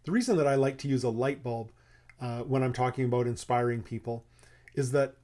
The reason that I like to use a light bulb when I'm talking about inspiring people is that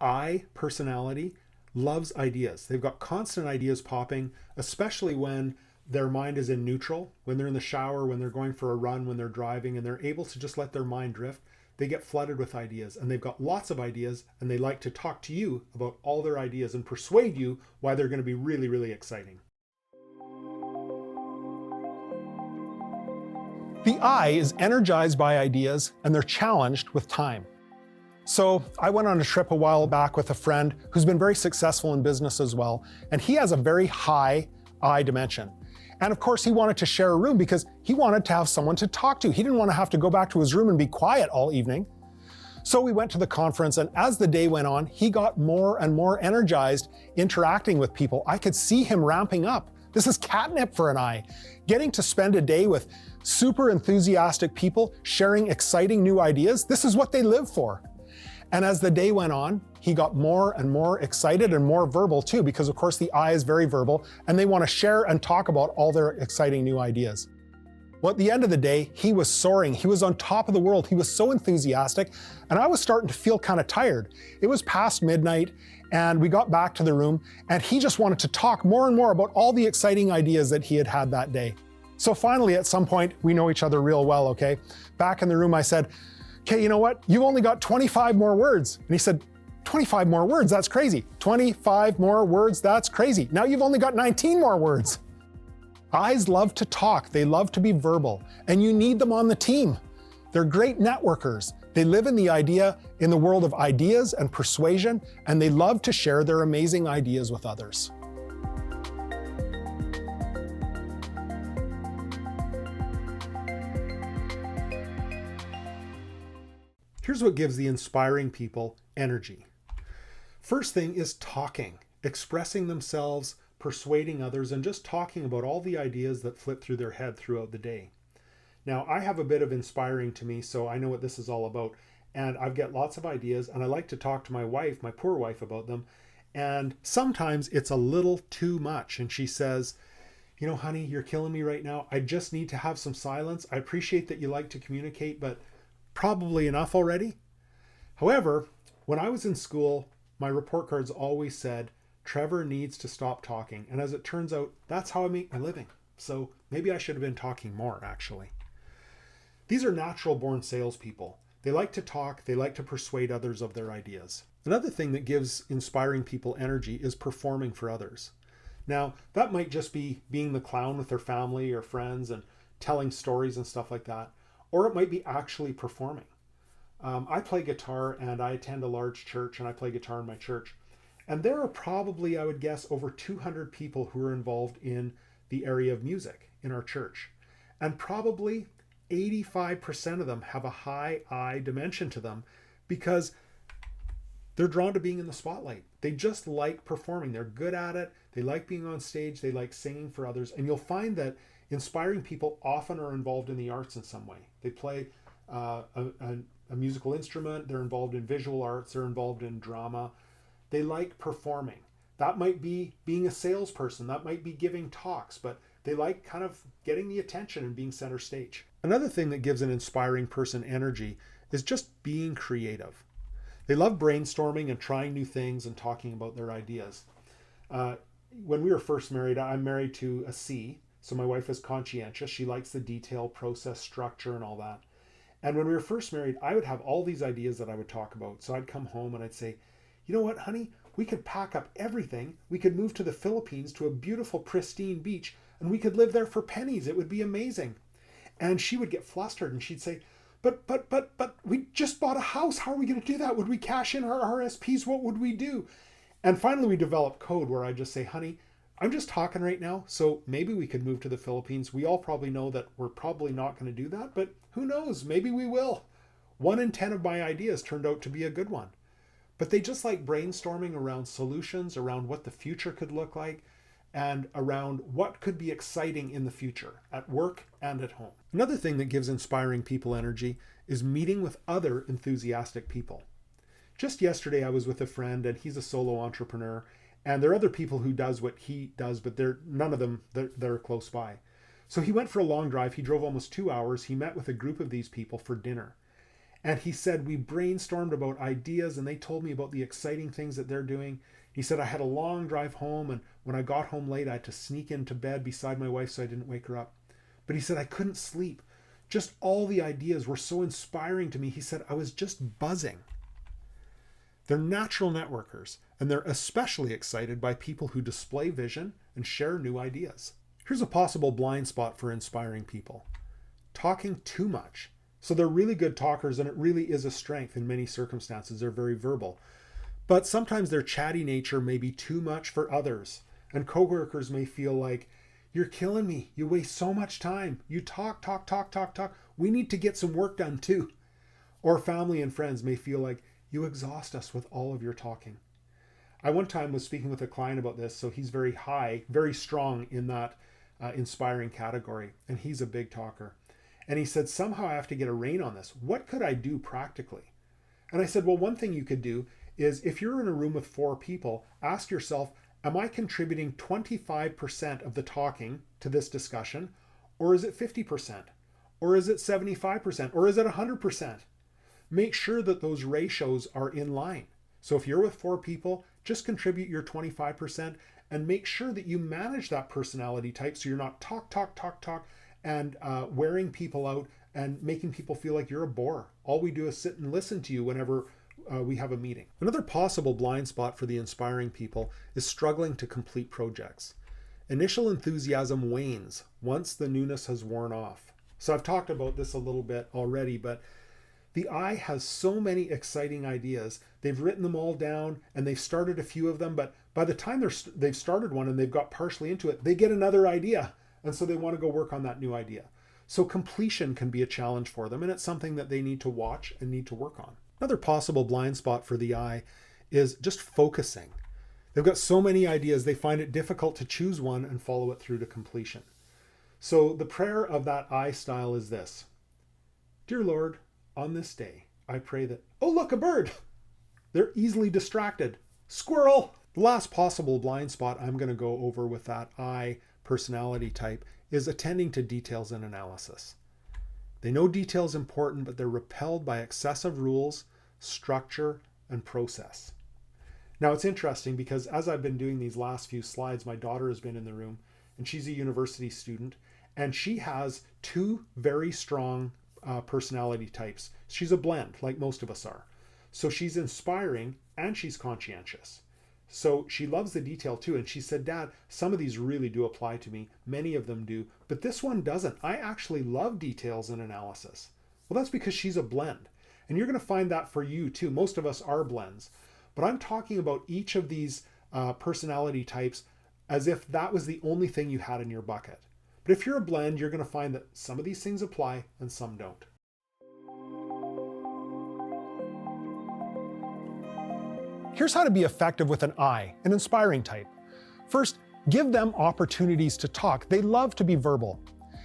I personality loves ideas. They've got constant ideas popping, especially when their mind is in neutral, when they're in the shower, when they're going for a run, when they're driving, and they're able to just let their mind drift. They get flooded with ideas, and they've got lots of ideas, and they like to talk to you about all their ideas and persuade you why they're going to be really, really exciting. The I is energized by ideas, and they're challenged with time. So I went on a trip a while back with a friend who's been very successful in business as well, and he has a very high I dimension. And of course, he wanted to share a room because he wanted to have someone to talk to. He didn't want to have to go back to his room and be quiet all evening. So we went to the conference, and as the day went on, he got more and more energized interacting with people. I could see him ramping up. This is catnip for an I. Getting to spend a day with super enthusiastic people sharing exciting new ideas, this is what they live for. And as the day went on, he got more and more excited and more verbal too, because of course the I is very verbal and they want to share and talk about all their exciting new ideas. Well, at the end of the day, he was soaring. He was on top of the world. He was so enthusiastic, and I was starting to feel kind of tired. It was past midnight, and we got back to the room, and he just wanted to talk more and more about all the exciting ideas that he had had that day. So finally, at some point, we know each other real well, okay? Back in the room, I said, okay, you know what? You've only got 25 more words. And he said, 25 more words? That's crazy. 25 more words? That's crazy. Now you've only got 19 more words. I's love to talk. They love to be verbal, and you need them on the team. They're great networkers. They live in the world of ideas and persuasion, and they love to share their amazing ideas with others. Here's what gives the inspiring people energy. First thing is talking, expressing themselves, persuading others, and just talking about all the ideas that flip through their head throughout the day. Now, I have a bit of inspiring to me, so I know what this is all about. And I've got lots of ideas, and I like to talk to my wife, my poor wife, about them. And sometimes it's a little too much. And she says, you know, honey, you're killing me right now. I just need to have some silence. I appreciate that you like to communicate, but probably enough already. However, when I was in school, my report cards always said, Trevor needs to stop talking. And as it turns out, that's how I make my living. So maybe I should have been talking more, actually. These are natural born salespeople. They like to talk. They like to persuade others of their ideas. Another thing that gives inspiring people energy is performing for others. Now, that might just be being the clown with their family or friends and telling stories and stuff like that. Or it might be actually performing. I play guitar and I attend a large church and I play guitar in my church. And there are probably, I would guess, over 200 people who are involved in the area of music in our church. And probably 85% of them have a high I dimension to them because they're drawn to being in the spotlight. They just like performing. They're good at it. They like being on stage. They like singing for others. And you'll find that inspiring people often are involved in the arts in some way. They play a musical instrument. They're involved in visual arts. They're involved in drama. They like performing. That might be being a salesperson. That might be giving talks, but they like kind of getting the attention and being center stage. Another thing that gives an inspiring person energy is just being creative. They love brainstorming and trying new things and talking about their ideas. When we were first married, I'm married to a C, so my wife is conscientious. She likes the detail, process, structure, and all that. And when we were first married, I would have all these ideas that I would talk about. So I'd come home and I'd say, you know what, honey, we could pack up everything. We could move to the Philippines to a beautiful, pristine beach, and we could live there for pennies. It would be amazing. And she would get flustered and she'd say, but we just bought a house. How are we going to do that? Would we cash in our RSPs? What would we do? And finally we developed code where I just say, honey, I'm just talking right now. So maybe we could move to the Philippines. We all probably know that we're probably not going to do that, but who knows? Maybe we will. 1 in 10 of my ideas turned out to be a good one. But they just like brainstorming around solutions, around what the future could look like, and around what could be exciting in the future at work and at home. Another thing that gives inspiring people energy is meeting with other enthusiastic people. Just yesterday, I was with a friend and he's a solo entrepreneur, and there are other people who does what he does, but none of them, they're close by. So he went for a long drive. He drove almost 2 hours. He met with a group of these people for dinner. And he said, we brainstormed about ideas and they told me about the exciting things that they're doing. He said, I had a long drive home, and when I got home late, I had to sneak into bed beside my wife so I didn't wake her up. But he said, I couldn't sleep. Just all the ideas were so inspiring to me. He said, I was just buzzing. They're natural networkers, and they're especially excited by people who display vision and share new ideas. Here's a possible blind spot for inspiring people: talking too much. So they're really good talkers, and it really is a strength in many circumstances. They're very verbal. But sometimes their chatty nature may be too much for others, and coworkers may feel like, you're killing me. You waste so much time. You talk. We need to get some work done too. Or family and friends may feel like, you exhaust us with all of your talking. I one time was speaking with a client about this, so he's very high, very strong in that inspiring category, and he's a big talker. And he said, somehow I have to get a rein on this. What could I do practically? And I said, well, one thing you could do is, if you're in a room with 4 people, ask yourself, am I contributing 25% of the talking to this discussion? Or is it 50%? Or is it 75%? Or is it 100%? Make sure that those ratios are in line. So if you're with 4 people, just contribute your 25% and make sure that you manage that personality type so you're not talk, and wearing people out and making people feel like you're a bore. All we do is sit and listen to you whenever we have a meeting. Another possible blind spot for the inspiring people is struggling to complete projects. Initial enthusiasm wanes once the newness has worn off. So I've talked about this a little bit already, but the I has so many exciting ideas. They've written them all down and they've started a few of them, but by the time they've started one and they've got partially into it, they get another idea. And so they want to go work on that new idea. So completion can be a challenge for them, and it's something that they need to watch and need to work on. Another possible blind spot for the I is just focusing. They've got so many ideas, they find it difficult to choose one and follow it through to completion. So the prayer of that I style is this: Dear Lord, on this day, I pray that, oh, look, a bird. They're easily distracted. Squirrel. The last possible blind spot I'm going to go over with that I personality type is attending to details and analysis. They know details important, but they're repelled by excessive rules, structure, and process. Now it's interesting because as I've been doing these last few slides, my daughter has been in the room, and she's a university student, and she has 2 very strong personality types. She's a blend, like most of us are. So she's inspiring and she's conscientious. So she loves the detail too. And she said, Dad, some of these really do apply to me. Many of them do, but this one doesn't. I actually love details and analysis. Well, that's because she's a blend. And you're going to find that for you too. Most of us are blends. But I'm talking about each of these personality types as if that was the only thing you had in your bucket. But if you're a blend, you're going to find that some of these things apply and some don't. Here's how to be effective with an I, an inspiring type. First, give them opportunities to talk. They love to be verbal.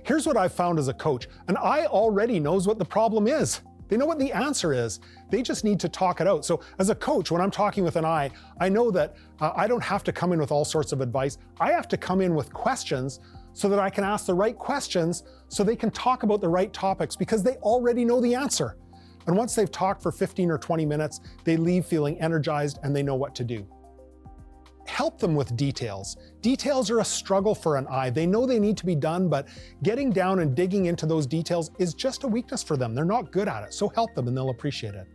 Here's what I've found as a coach. An I already knows what the problem is. They know what the answer is. They just need to talk it out. So as a coach, when I'm talking with an I know that I don't have to come in with all sorts of advice. I have to come in with questions so that I can ask the right questions so they can talk about the right topics because they already know the answer. And once they've talked for 15 or 20 minutes, they leave feeling energized and they know what to do. Help them with details. Details are a struggle for an I. They know they need to be done, but getting down and digging into those details is just a weakness for them. They're not good at it, so help them and they'll appreciate it.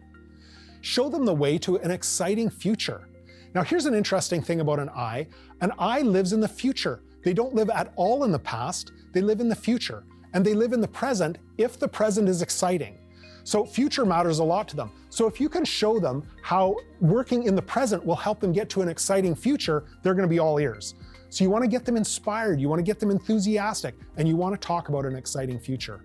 Show them the way to an exciting future. Now here's an interesting thing about an I. An I lives in the future. They don't live at all in the past, they live in the future. And they live in the present if the present is exciting. So future matters a lot to them. So if you can show them how working in the present will help them get to an exciting future, they're going to be all ears. So you want to get them inspired, you want to get them enthusiastic, and you want to talk about an exciting future.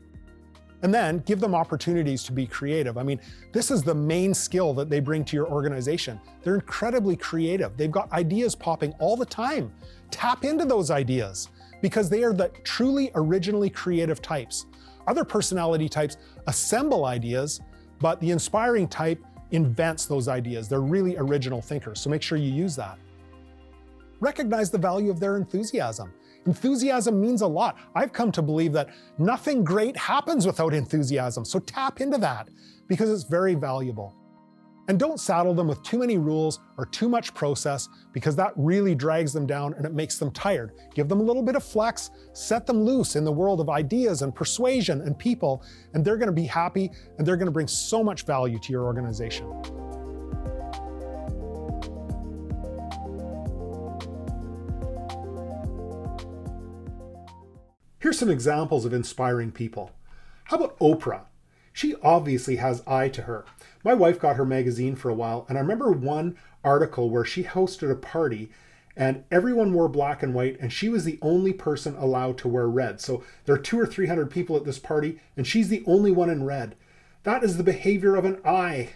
And then give them opportunities to be creative. I mean, this is the main skill that they bring to your organization. They're incredibly creative. They've got ideas popping all the time. Tap into those ideas because they are the truly originally creative types. Other personality types assemble ideas, but the inspiring type invents those ideas. They're really original thinkers, so make sure you use that. Recognize the value of their enthusiasm. Enthusiasm means a lot. I've come to believe that nothing great happens without enthusiasm, so tap into that because it's very valuable. And don't saddle them with too many rules or too much process because that really drags them down and it makes them tired. Give them a little bit of flex, set them loose in the world of ideas and persuasion and people, and they're going to be happy and they're going to bring so much value to your organization. Here's some examples of inspiring people. How about Oprah? She obviously has eye to her. My wife got her magazine for a while, and I remember one article where she hosted a party and everyone wore black and white, and she was the only person allowed to wear red. So there are 200 or 300 people at this party, and she's the only one in red. That is the behavior of an I.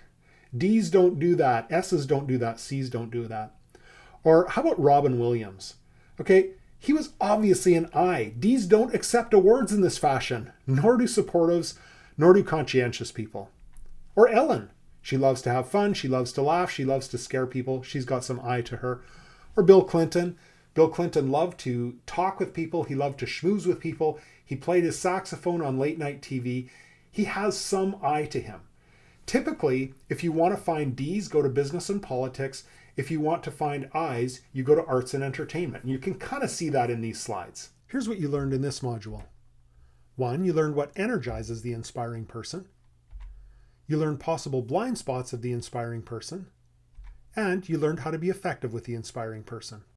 D's don't do that. S's don't do that. C's don't do that. Or how about Robin Williams? Okay, he was obviously an I. D's don't accept awards in this fashion, nor do supportives, nor do conscientious people. Or Ellen. She loves to have fun. She loves to laugh. She loves to scare people. She's got some eye to her. Or Bill Clinton. Bill Clinton loved to talk with people. He loved to schmooze with people. He played his saxophone on late night TV. He has some eye to him. Typically, if you want to find D's, go to business and politics. If you want to find I's, you go to arts and entertainment. And you can kind of see that in these slides. Here's what you learned in this module. 1, you learned what energizes the inspiring person. You learned possible blind spots of the inspiring person. And you learned how to be effective with the inspiring person.